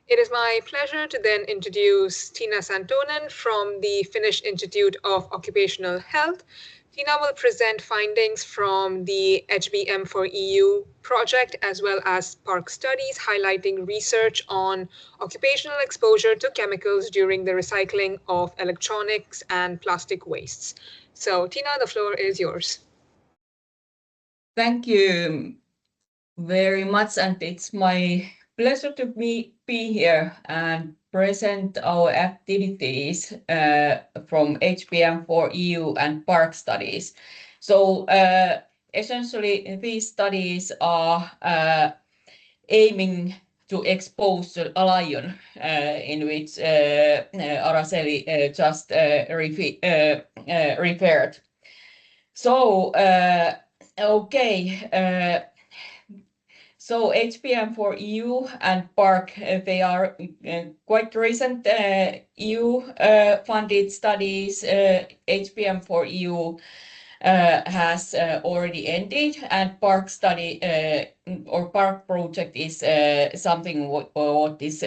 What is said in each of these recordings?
It is my pleasure to then introduce Tina Santonen from the Finnish Institute of Occupational Health. Tina will present findings from the HBM for EU project as well as PARC studies, highlighting research on occupational exposure to chemicals during the recycling of electronics and plastic wastes. So, Tina, the floor is yours. Thank you very much, and it's my pleasure to be here and present our activities from HBM for EU and PARC studies. So essentially, these studies are aiming to expose the lion in which Araceli just referred. So, okay. So HBM for EU and PARC, they are quite recent EU funded studies. HBM for EU has already ended, and PARC study or PARC project is something what is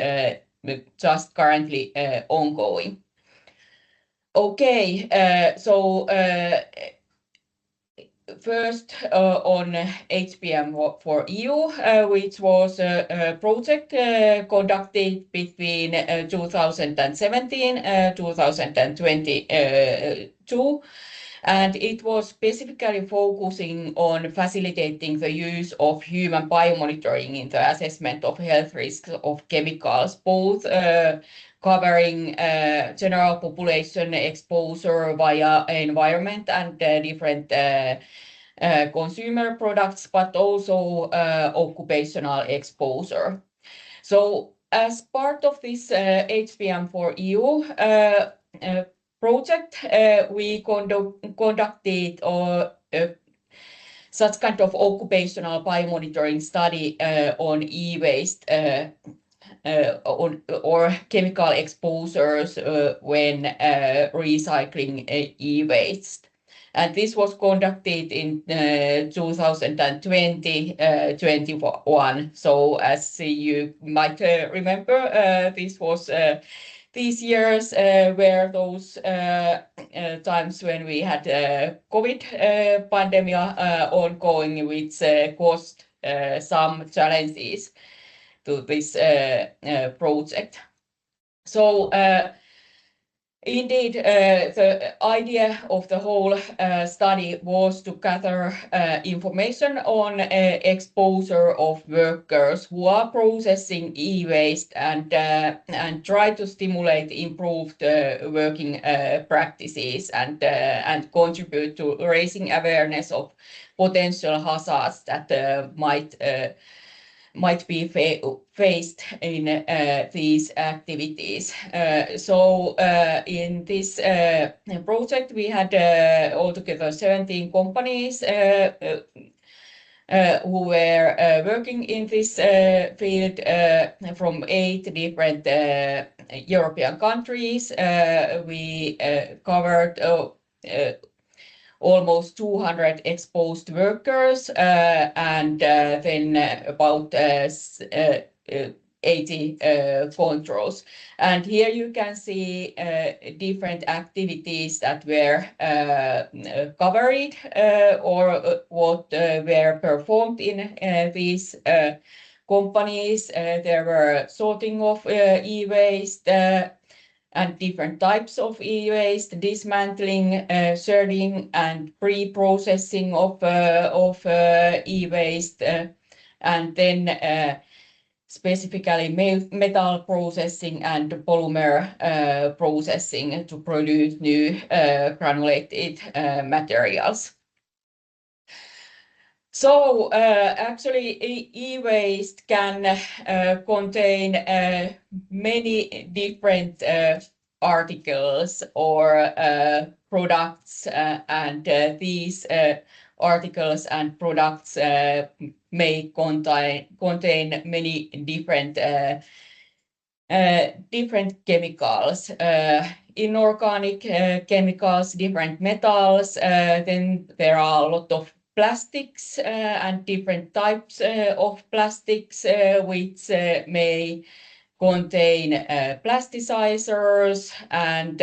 just currently ongoing. Okay, so first on HBM for EU, which was a project conducted between 2017 2022, and it was specifically focusing on facilitating the use of human biomonitoring in the assessment of health risks of chemicals, both covering general population exposure via environment and different consumer products, but also occupational exposure. So as part of this HBM for EU project, we conducted such kind of occupational biomonitoring study on e-waste or chemical exposures when recycling e-waste. And this was conducted in 2020-21. So as you might remember, this was these years were those times when we had COVID pandemic ongoing, which caused some challenges to this project. So indeed, the idea of the whole study was to gather information on exposure of workers who are processing e-waste and try to stimulate improved working practices and contribute to raising awareness of potential hazards that might be faced in these activities. So in this project, we had altogether 17 companies who were working in this field from 8 different European countries. We covered almost 200 exposed workers and then about 80 controls. And here you can see different activities that were covered or what were performed in these companies. There were sorting of e-waste, and different types of e-waste, dismantling, sorting, and pre-processing of e-waste, and then specifically metal processing and polymer processing to produce new granulated materials. So actually e-waste can contain many different articles or products, and these articles and products may contain many different chemicals, inorganic chemicals, different metals. Then there are a lot of plastics and different types of plastics which may contain plasticizers and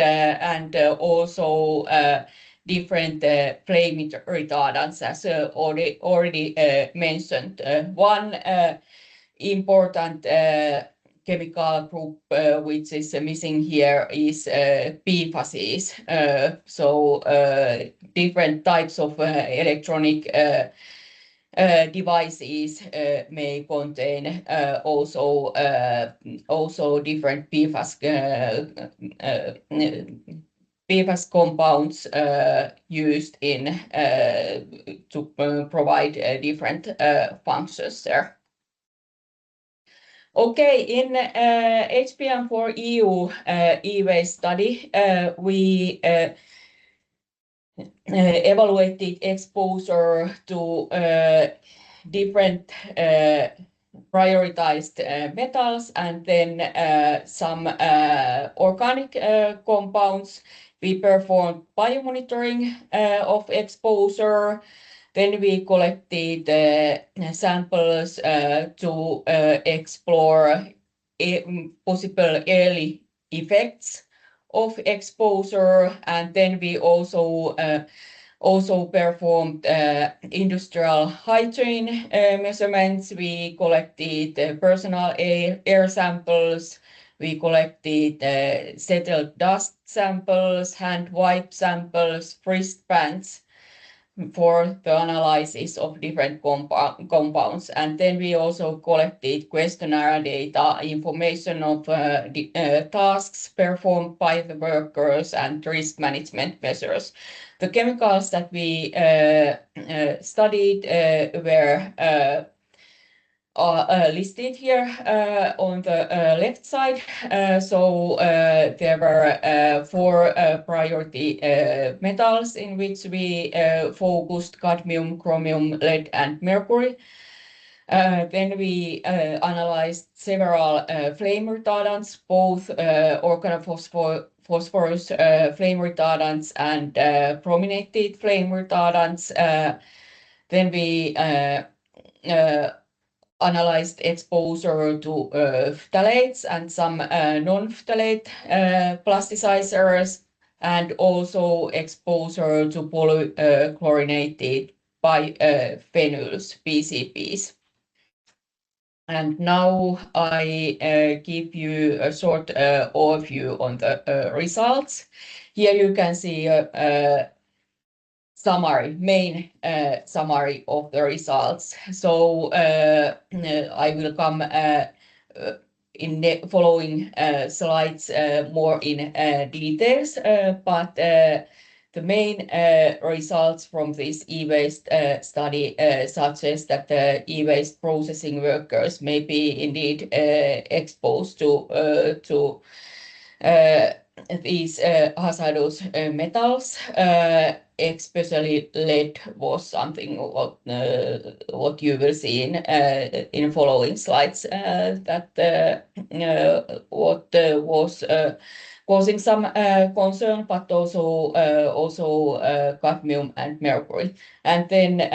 also different flame retardants, as already mentioned. One important chemical group which is missing here is PFASs. So different types of electronic devices may contain also different PFAS compounds used in to provide different functions there. Okay, in HPM4EU e-waste study, we evaluated exposure to different prioritized metals and then some organic compounds. We performed biomonitoring of exposure. Then we collected samples to explore possible early effects of exposure, and then we also performed industrial hygiene measurements. We collected personal air samples. We collected settled dust samples, hand wipe samples, wristbands for the analysis of different compounds. And then we also collected questionnaire data, information of tasks performed by the workers and risk management measures. The chemicals that we studied were listed here on the left side. So there were 4 priority metals in which we focused: cadmium, chromium, lead, and mercury. Then we analyzed several flame retardants, both organophosphorus flame retardants and brominated flame retardants. Then we analyzed exposure to phthalates and some non-phthalate plasticizers, and also exposure to polychlorinated biphenyls, PCBs. And now I give you a short overview on the results. Here you can see a main summary of the results. So I will come in the following slides more in details, but the main results from this e-waste study suggest that the e-waste processing workers may be indeed exposed to these hazardous metals. Especially lead was something what you will see in following slides, that what was causing some concern, but also cadmium and mercury. And then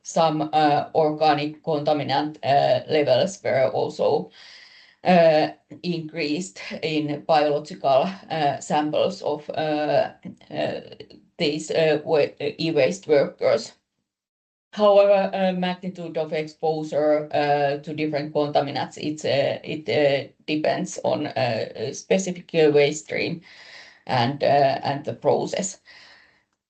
some organic contaminant levels were also increased in biological samples of these e-waste workers. However, magnitude of exposure to different contaminants, it depends on a specific waste stream and the process.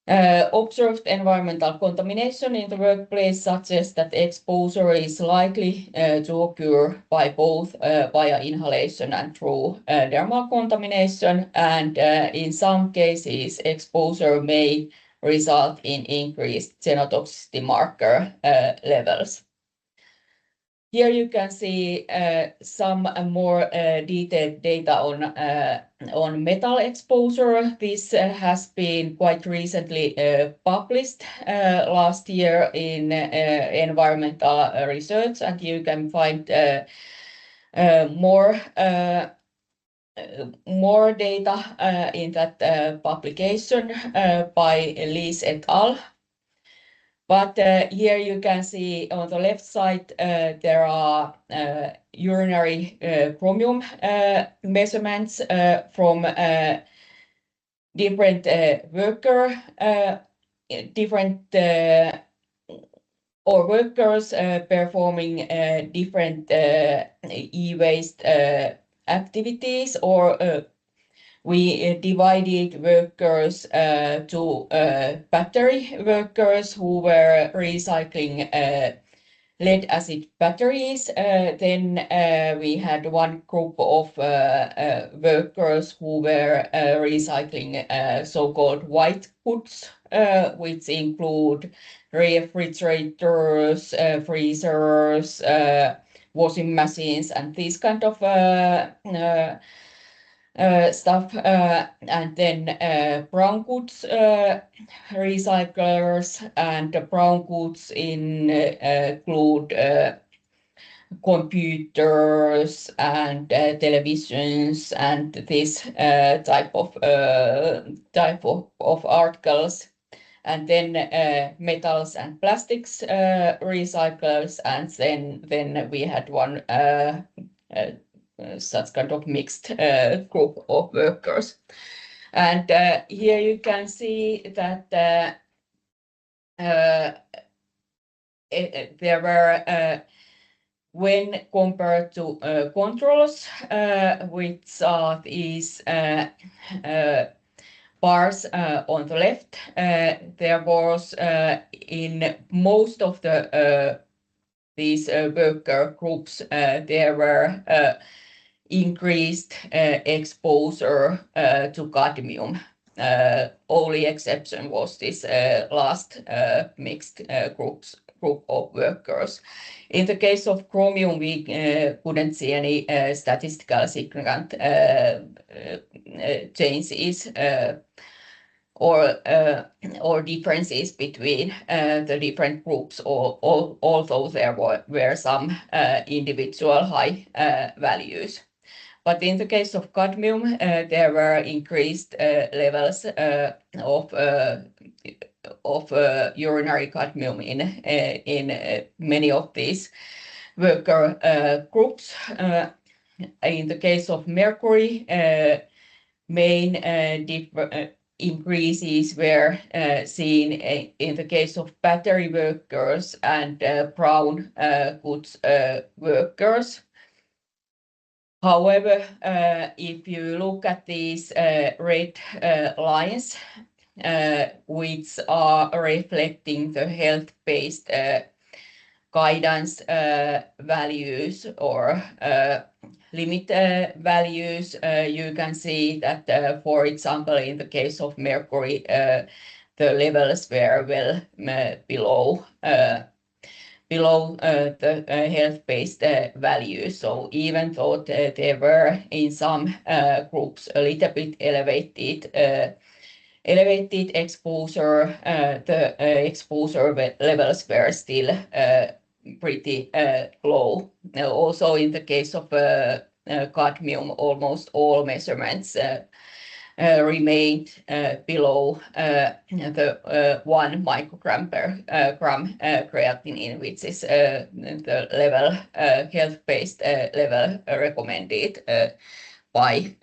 Observed environmental contamination in the workplace suggests that exposure is likely to occur by both via inhalation and through dermal contamination, and in some cases exposure may result in increased genotoxicity marker levels. Here you can see some more detailed data on metal exposure. This has been quite recently published last year in environmental research, and you can find more data in that publication by Lees et al. But here you can see on the left side there are urinary chromium measurements from different workers performing different e-waste activities, or we divided workers to battery workers who were recycling lead acid batteries. Then we had one group of workers who were recycling so-called white goods, which include refrigerators, freezers, washing machines, and these kind of stuff. And then brown goods recyclers, and brown goods include computers and televisions and this type of articles. And then metals and plastics recyclers, and then we had one such kind of mixed group of workers. And here you can see that there were, when compared to controls, which are these bars on the left, there was in most of these worker groups, there were increased exposure to cadmium. Only exception was this last mixed group of workers. In the case of chromium, we couldn't see any statistical significant changes or differences between the different groups, although there were some individual high values. But in the case of cadmium, there were increased levels of urinary cadmium in many of these worker groups. In the case of mercury, main increases were seen in the case of battery workers and brown goods workers. However, if you look at these red lines, which are reflecting the health-based guidance values or limit values, you can see that, for example, in the case of mercury, the levels were well below the health-based values. So even though there were in some groups a little bit elevated exposure, the exposure levels were still pretty low. Also, in the case of cadmium, almost all measurements remained below the 1 microgram per gram creatinine, which is the level, health-based level recommended by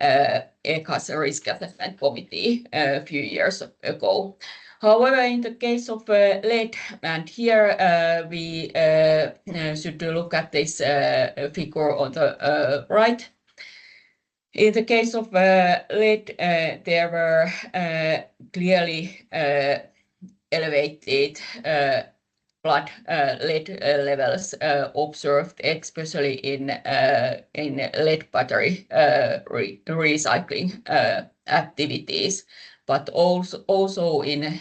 ECHA's Risk Assessment Committee a few years ago. However, in the case of lead, and here we should look at this figure on the right. In the case of lead, there were clearly elevated blood lead levels observed, especially in lead battery recycling activities, but also in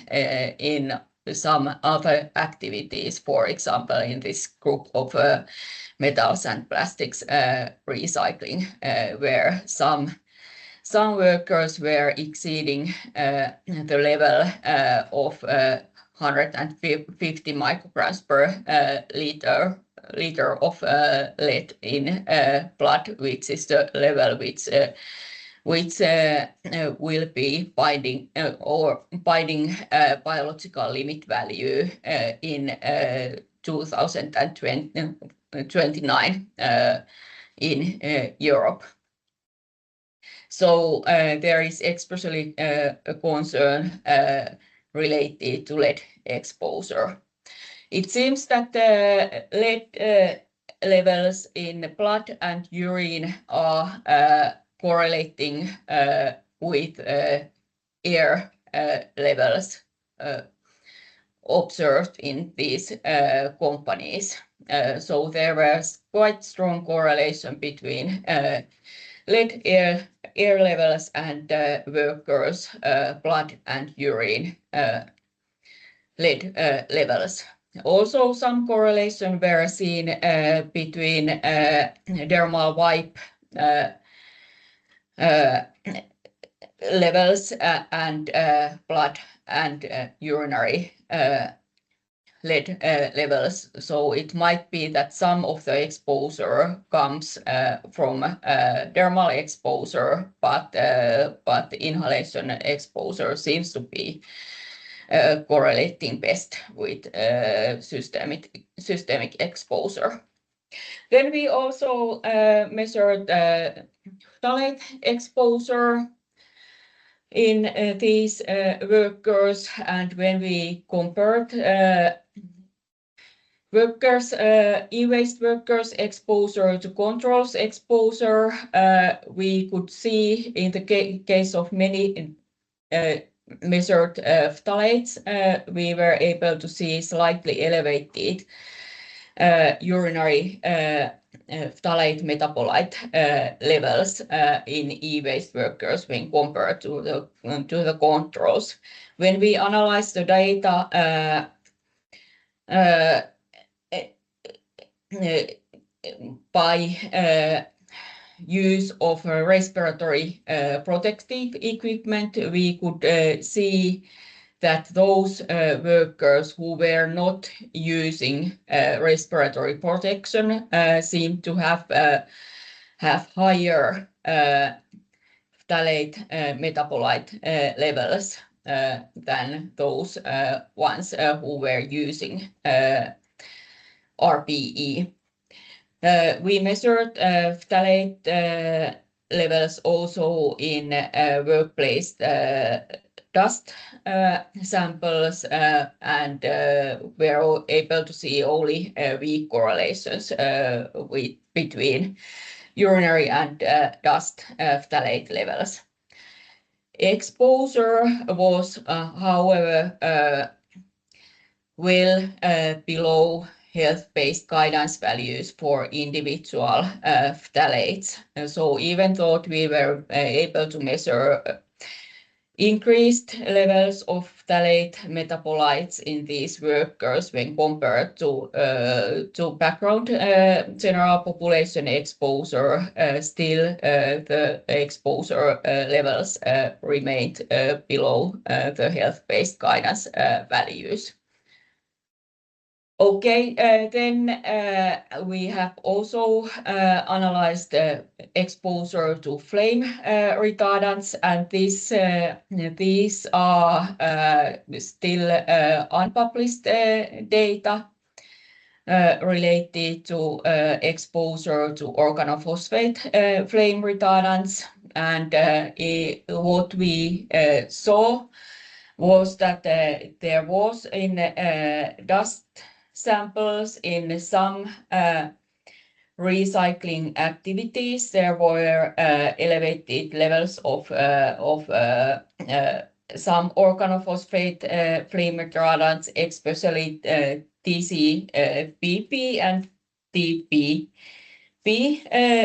some other activities. For example, in this group of metals and plastics recycling, where some workers were exceeding the level of 150 micrograms per liter of lead in blood, which is the level which which will be binding biological limit value in 2029 in Europe. So there is especially a concern related to lead exposure. It seems that lead levels in blood and urine are correlating with air levels observed in these companies. So there was quite strong correlation between lead air levels and workers' blood and urine lead levels. Also, some correlation were seen between dermal wipe levels and blood and urinary lead levels. So it might be that some of the exposure comes from dermal exposure, but the inhalation exposure seems to be correlating best with systemic exposure. Then we also measured phthalate exposure in these workers, and when we compared workers, e-waste workers' exposure to controls exposure, we could see in the case of many measured phthalates, we were able to see slightly elevated urinary phthalate metabolite levels in e-waste workers when compared to the controls. When we analyzed the data by use of respiratory protective equipment, we could see that those workers who were not using respiratory protection seem to have higher phthalate metabolite levels than those ones who were using RPE. We measured phthalate levels also in workplace dust samples and were able to see only weak correlations between urinary and dust phthalate levels. Exposure was, however, well below health-based guidance values for individual phthalates. So even though we were able to measure increased levels of phthalate metabolites in these workers when compared to background general population exposure, still the exposure levels remained below the health-based guidance values. Okay, then we have also analyzed the exposure to flame retardants, and these are still unpublished data related to exposure to organophosphate flame retardants. And what we saw was that there was in dust samples in some recycling activities, there were elevated levels of some organophosphate flame retardants, especially TCPP and TPP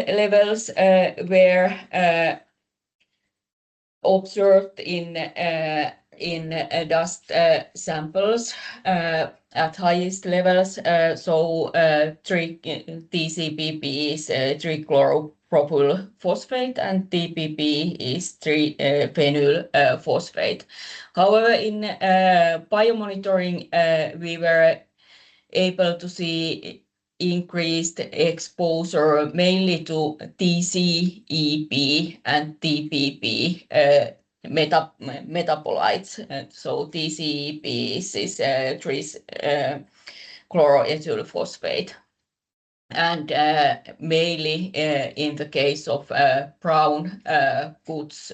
levels were observed in dust samples at highest levels. So TCPP is trichloropropyl phosphate and TPP is 3-phenyl phosphate. However, in biomonitoring, we were able to see increased exposure mainly to TCEP and TPP metabolites. So TCEP is chloroethyl phosphate. And mainly in the case of brown goods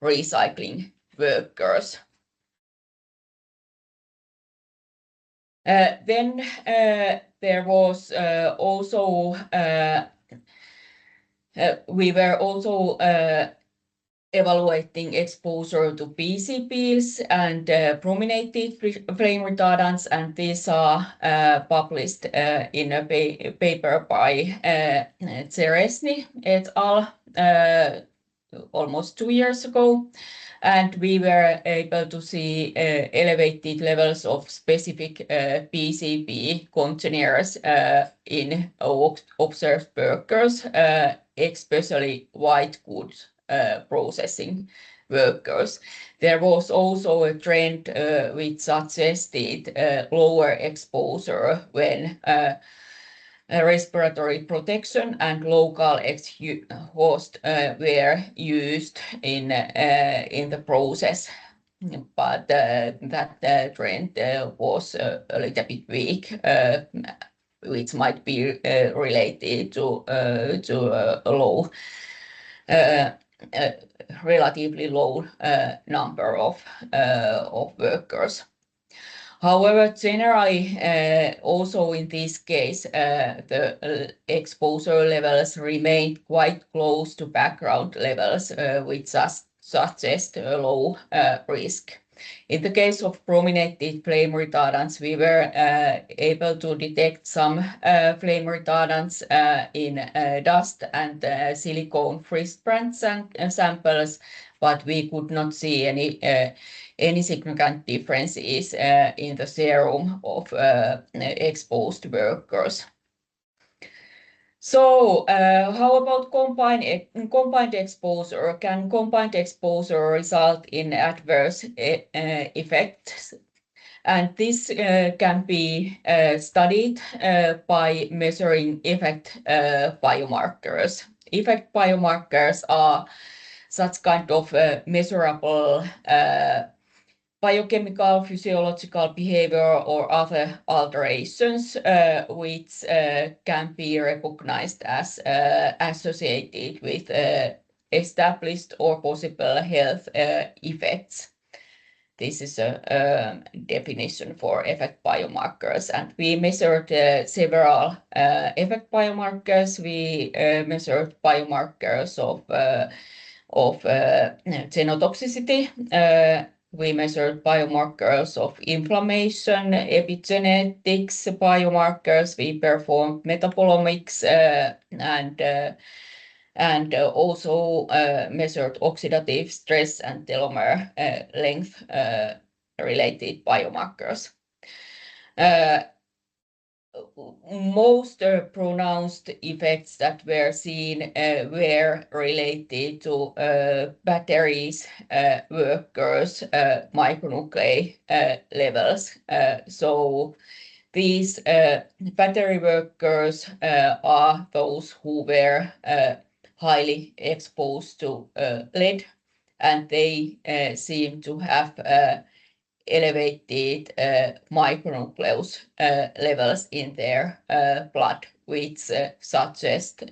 recycling workers. Then there was also we were also evaluating exposure to PCBs and brominated flame retardants, and these are published in a paper by Tseresny et al. Almost 2 years ago. And we were able to see elevated levels of specific PCB containers in observed workers, especially white goods processing workers. There was also a trend which suggested lower exposure when respiratory protection and local exhaust were used in the process. But that trend was a little bit weak, which might be related to a low, relatively low number of workers. However, generally, also in this case, the exposure levels remained quite close to background levels, which suggest a low risk. In the case of brominated flame retardants, we were able to detect some flame retardants in dust and silicone frisbranch samples, but we could not see any significant differences in the serum of exposed workers. So how about combined exposure? Can combined exposure result in adverse effects? And this can be studied by measuring effect biomarkers. Effect biomarkers are such kind of measurable biochemical, physiological behavior or other alterations which can be recognized as associated with established or possible health effects. This is a definition for effect biomarkers, and we measured several effect biomarkers. We measured biomarkers of genotoxicity. We measured biomarkers of inflammation, epigenetics biomarkers. We performed metabolomics and also measured oxidative stress and telomere length related biomarkers. Most pronounced effects that were seen were related to batteries, workers, micronuclei levels. So these battery workers are those who were highly exposed to lead, and they seem to have elevated micronucleus levels in their blood, which suggest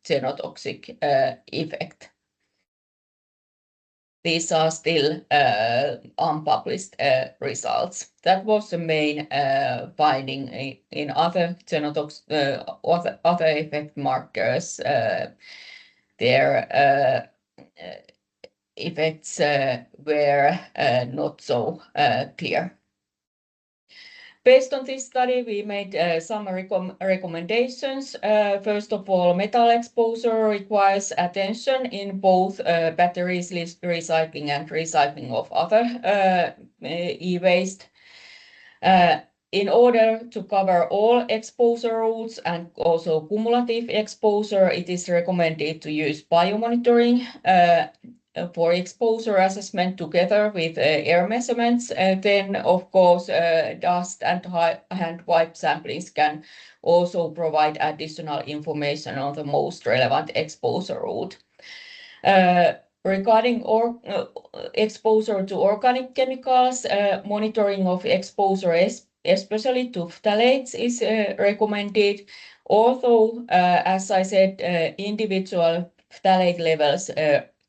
genotoxic effect. These are still unpublished results. That was the main finding in other other effect markers. Their effects were not so clear. Based on this study, we made some recommendations. First of all, metal exposure requires attention in both batteries recycling and recycling of other e-waste. In order to cover all exposure routes and also cumulative exposure, it is recommended to use biomonitoring. for exposure assessment together with air measurements. Then, of course, dust and hand wipe samplings can also provide additional information on the most relevant exposure route. Regarding exposure to organic chemicals, monitoring of exposure, especially to phthalates, is recommended. Although, as I said, individual phthalate levels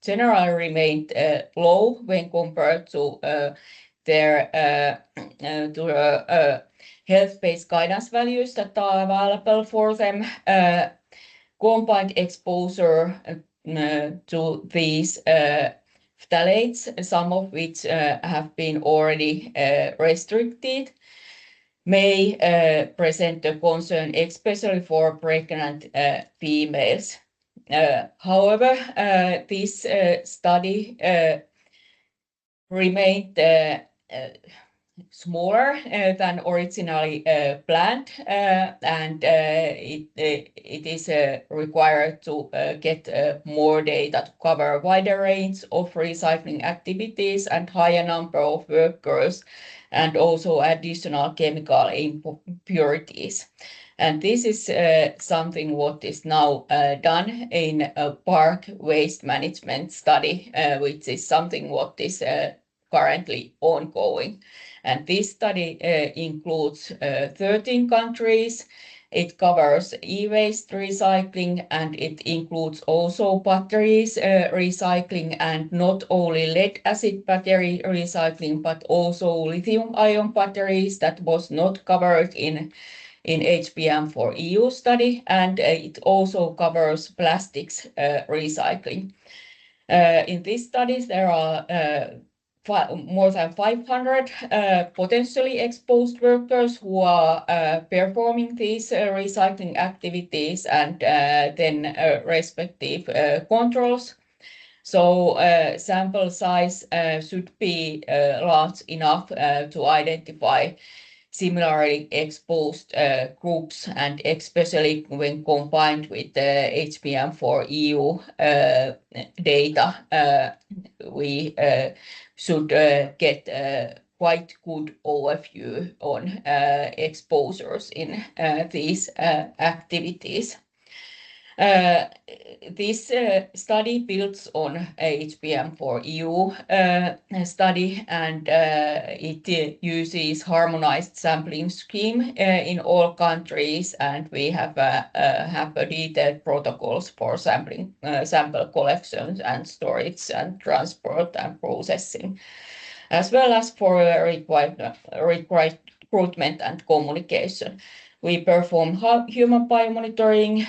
generally remained low when compared to their health-based guidance values that are available for them. Combined exposure to these phthalates, some of which have been already restricted, may present a concern, especially for pregnant females. However, this study remained smaller than originally planned, and it is required to get more data to cover a wider range of recycling activities and higher number of workers, and also additional chemical impurities. And this is something what is now done in a park waste management study, which is something what is currently ongoing. And this study includes 13 countries. It covers e-waste recycling, and it includes also batteries recycling, and not only lead acid battery recycling, but also lithium-ion batteries that was not covered in HBM4EU study, and it also covers plastics recycling. In these studies, there are more than 500 potentially exposed workers who are performing these recycling activities, and then respective controls. So sample size should be large enough to identify similarly exposed groups, and especially when combined with the HBM4EU data, we should get quite good overview on exposures in these activities. This study builds on HBM4EU study, and it uses harmonized sampling scheme in all countries, and we have detailed protocols for sampling, sample collections and storage and transport and processing, as well as for required recruitment and communication. We perform human biomonitoring,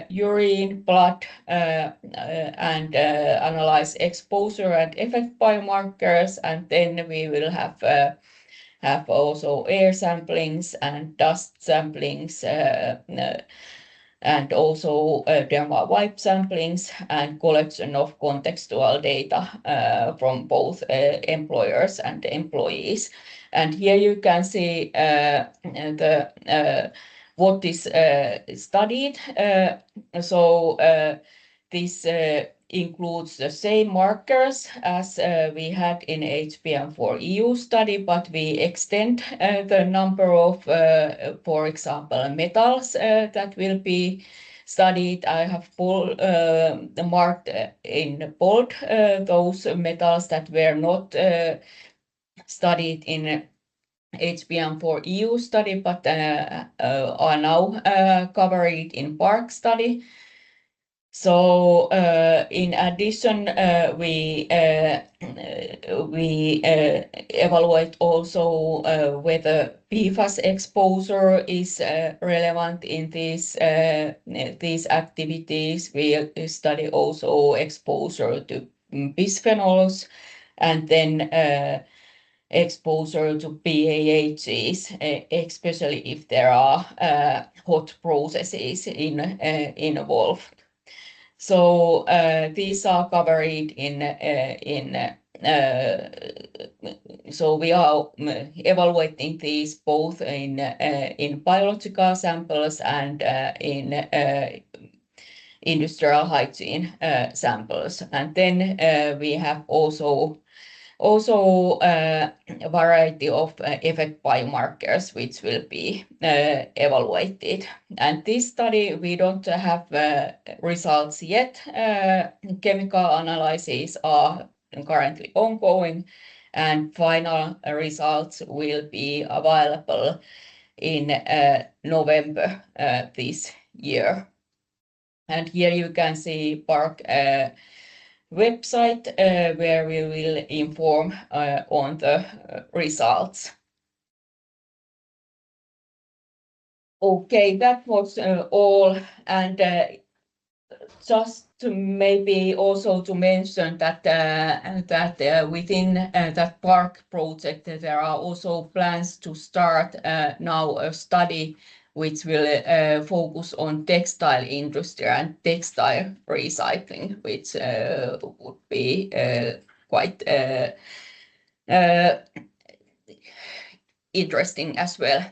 urine, blood, and analyze exposure and effect biomarkers, and then we will have also air samplings and dust samplings, and also dermal wipe samplings and collection of contextual data from both employers and employees. And here you can see what is studied. So this includes the same markers as we had in HBM4EU study, but we extend the number of, for example, metals that will be studied. I have marked in bold those metals that were not studied in HBM4EU study, but are now covered in PARC study. So in addition, we evaluate also whether PFAS exposure is relevant in these activities. We study also exposure to bisphenols, and then exposure to PAHs, especially if there are hot processes involved. So these are covered so we are evaluating these both in biological samples and in industrial hygiene samples. And then we have also a variety of effect biomarkers which will be evaluated. And this study, we don't have results yet. Chemical analyses are currently ongoing, and final results will be available in November this year. And here you can see PARC website where we will inform on the results. Okay, that was all. And just to maybe also to mention that within that PARC project, there are also plans to start now a study which will focus on textile industry and textile recycling, which would be quite interesting as well.